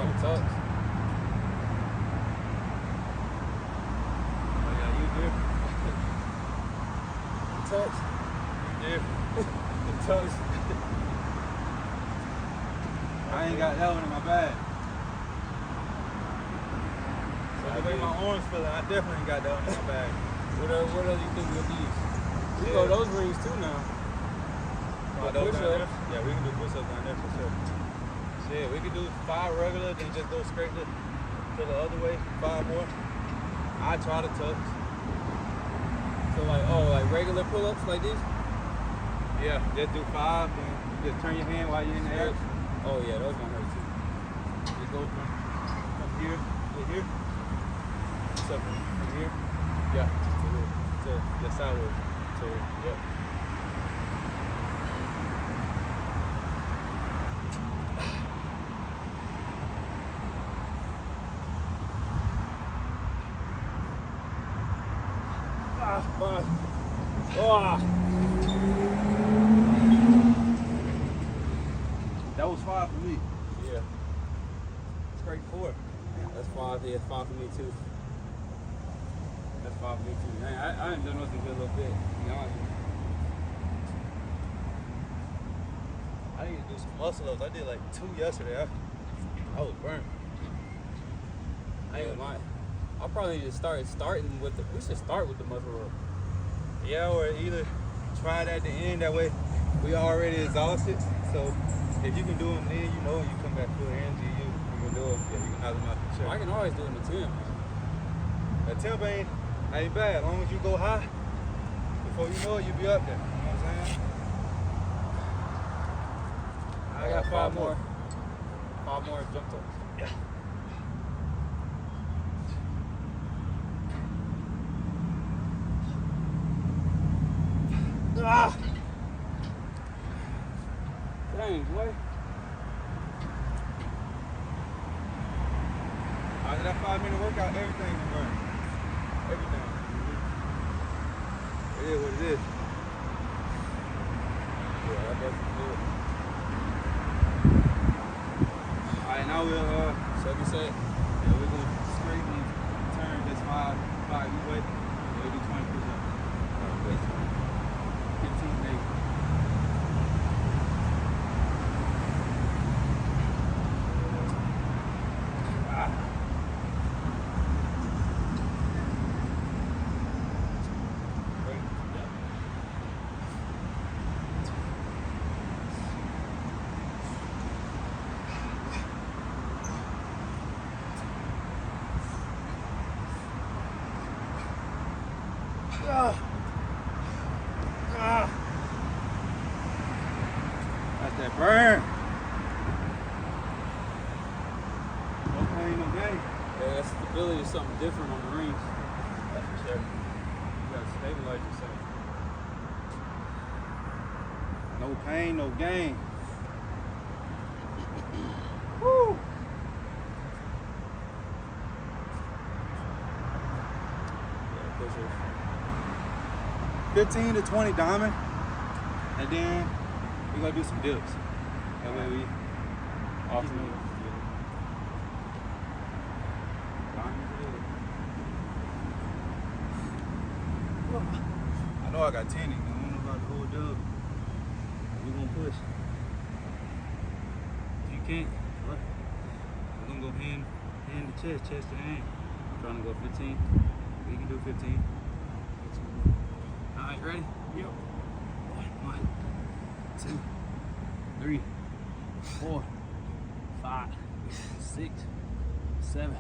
Oh, the tucks. Oh yeah, you different. Tucks. You different. The tucks. I ain't got that one in my bag. So the way my arms feeling, I definitely ain't got that one in my bag. What else you think we'll use? We can go those rings too now. Those down there? Yeah, we can do push-ups down there for sure. Shit, we can do 5 regular, then just go straight to the other way, 5 more. I try the tucks. So like regular pull-ups like this? Yeah, just do 5 and just turn your hand while you're in the air. Oh yeah, those gonna hurt too. Just go from here to here. So from here, yeah, to here, to the sideways. So yep. That was 5 for me. Yeah. Straight 4. That's 5. Yeah, 5 for me too. That's 5 for me too. I ain't done nothing good a little bit, to be honest. I need to do some muscle ups. I did like 2 yesterday. I was burnt. I ain't gonna lie. I'll probably just starting with the. We should start with the muscle up. Yeah, or either try it at the end. That way, we already exhausted. So if you can do them then, you know, you come back full energy. You can do them. Yeah, you can knock them out for sure. I can always do it in the 10. The temp ain't bad. As long as you go high, before you know it, you be up there. You know what I'm saying? I got 5 more. 5 more jump tucks. Yeah. Ah! Dang, boy. After that 5-minute workout, everything can burn. Everything. It is what it is. Yeah, that doesn't do it. Alright, now we'll Second set. yeah, we're gonna straight and turn this 5 each way. We'll do 20 push-ups. 15 maybe. That's that burn. No pain, no gain. Yeah, that stability is something different on the rings. That's for sure. You gotta stabilize yourself. No pain, no gain. Woo! Yeah, push-ups. 15 to 20 diamond, and then we're gonna do some dips. That way we alternate. I know I got 10 in me. I don't know about the whole dub. We're gonna push. If you can't, look, we're gonna go hand to chest, chest to hand. I'm trying to go 15. We can do 15. All right, ready? Yep. 1, 2, 3, 4, 5, 6, 7,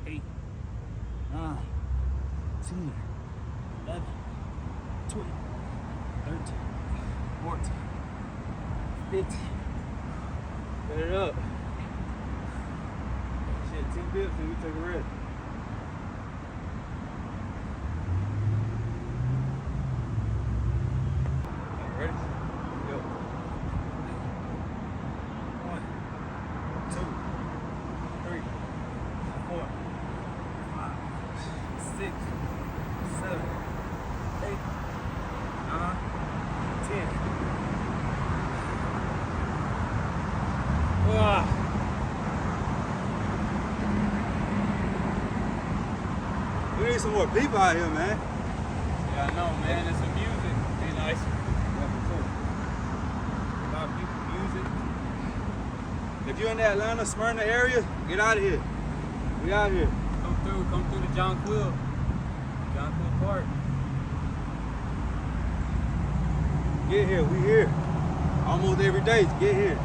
8, 9, 10, 11, 12, 13, 14, 15. Set it up. Shit, 10 dips and we take a rest. Ready? Go. 1, 2, 3, 4, 5, 6, 7, 8, 9, 10. Ah. get some more people out here, man. Yeah, I know, man. It's some music. Be nice. A lot of people, music. If you're in the Atlanta, Smyrna area, get out of here. We out here. Come through the John Quill Park. Get here, we here. Almost every day, get here.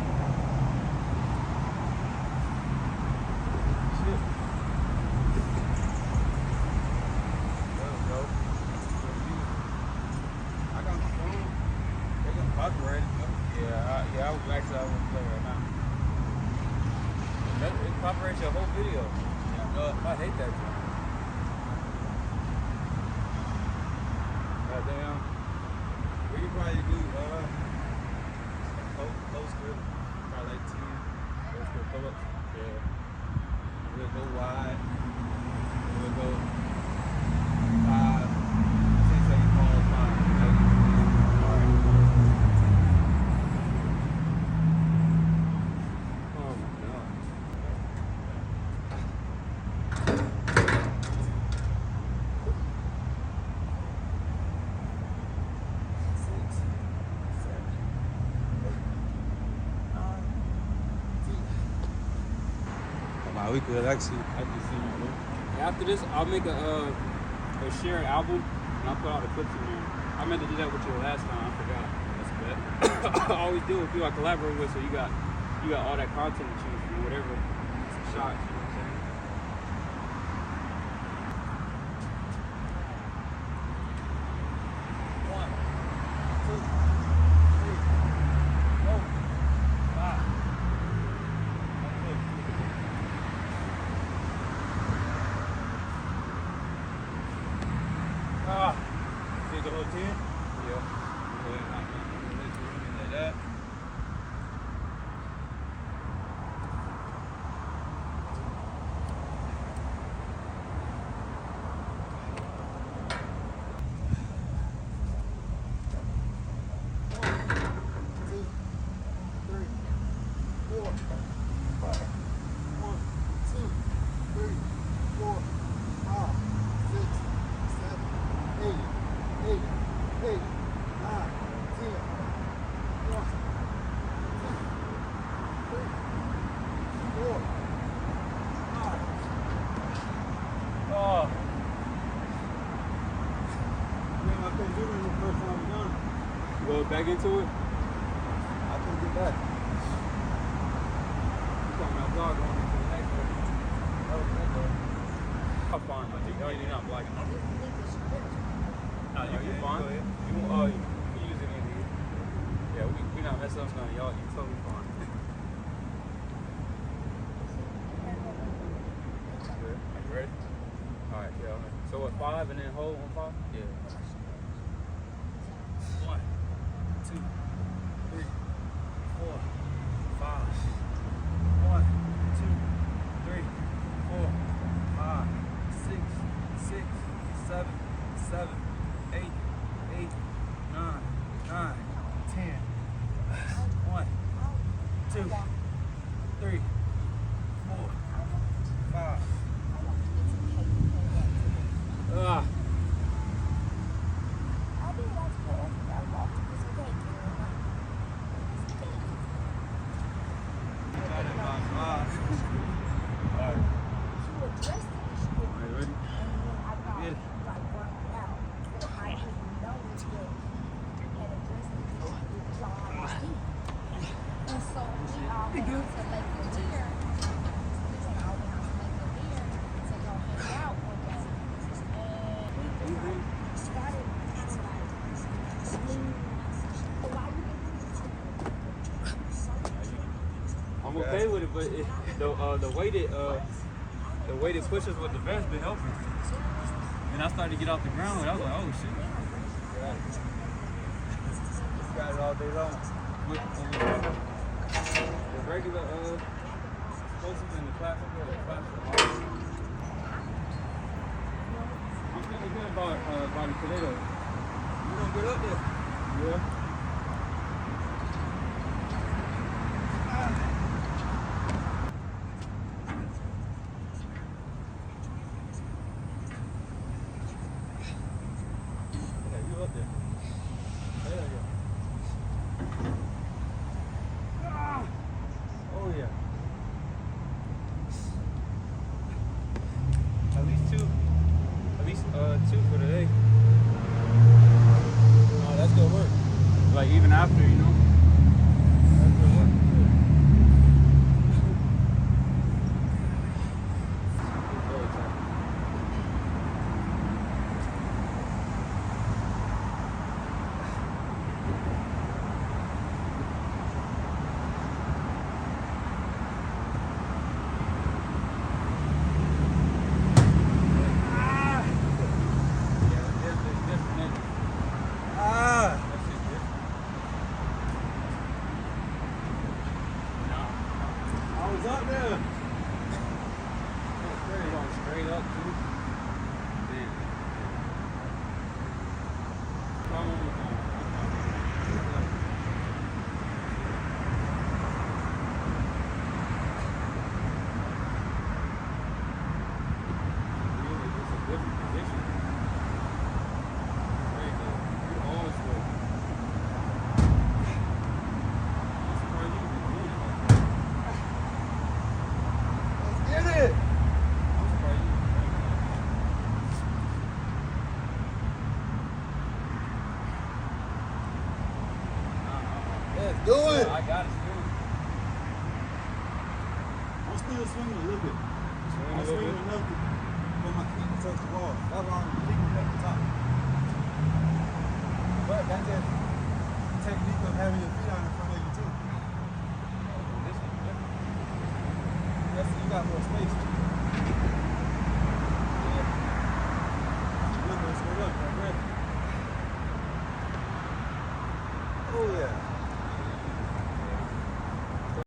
Shit. There we go. I got my phone. They're gonna copyright it. Yeah, I would actually I wouldn't play right now. It copyrights your whole video. Yeah, I hate that joint. Goddamn. We can probably do close grip, probably like 10 close grip pull-ups. Yeah. We'll go wide. We'll go 5, 10 second pause, 5. All right. Oh my god. 6, 7, 8, 9, 10. Wow, we good actually. I can see you, bro. After this, I'll make a shared album and I'll put all the clips in there. I meant to do that with you last time. I forgot. That's bad. I always do with people I collaborate with, so you got all that content to choose from, whatever shots. You know what I'm saying? One, two, three, four, 5. See the whole 10? Yeah. Like that. Oh. I couldn't do it the first time we done it. You go back into it? I couldn't get back. You talking about vlog going into the next one. I'm fine, but you're not blocking. No, you fine. Go ahead. You use it in here. Yeah, we not messing up none. Y'all, you totally fine. Good. Are you ready? Alright, yeah. So what, 5 and then hold on 5? Yeah. 1, 2, 3, 4, 5. 1, 2, 3, 4, 5, 6, 6, 7, 7, 8, 8, 9, 9, 10. 1, 2, 3, 4, 5. Ah. Alright. Are you ready? Yeah. I'm okay with it, but the way it pushes with the vest been helping. And I started to get off the ground, and I was like, oh shit. Got it all day long. With the regular explosives and the classic, I'm feeling good about the potato. You gonna get up there? Yeah. was up there. Going straight up, too. Damn. Try one more time. Really, it's a different position. Very good. You always good. I'm surprised you can do it like that. Let's get it. I'm surprised you can do it like that. Let's do it. I got it still. I'm still swinging a little bit. Swinging a I'm little swinging bit. enough for my feet to touch the wall. That's why I'm keeping at the top. But that's just the technique of having your feet out in front of you too. This is different. That's you got more space. Yeah. Look, straight up, right there. Oh yeah.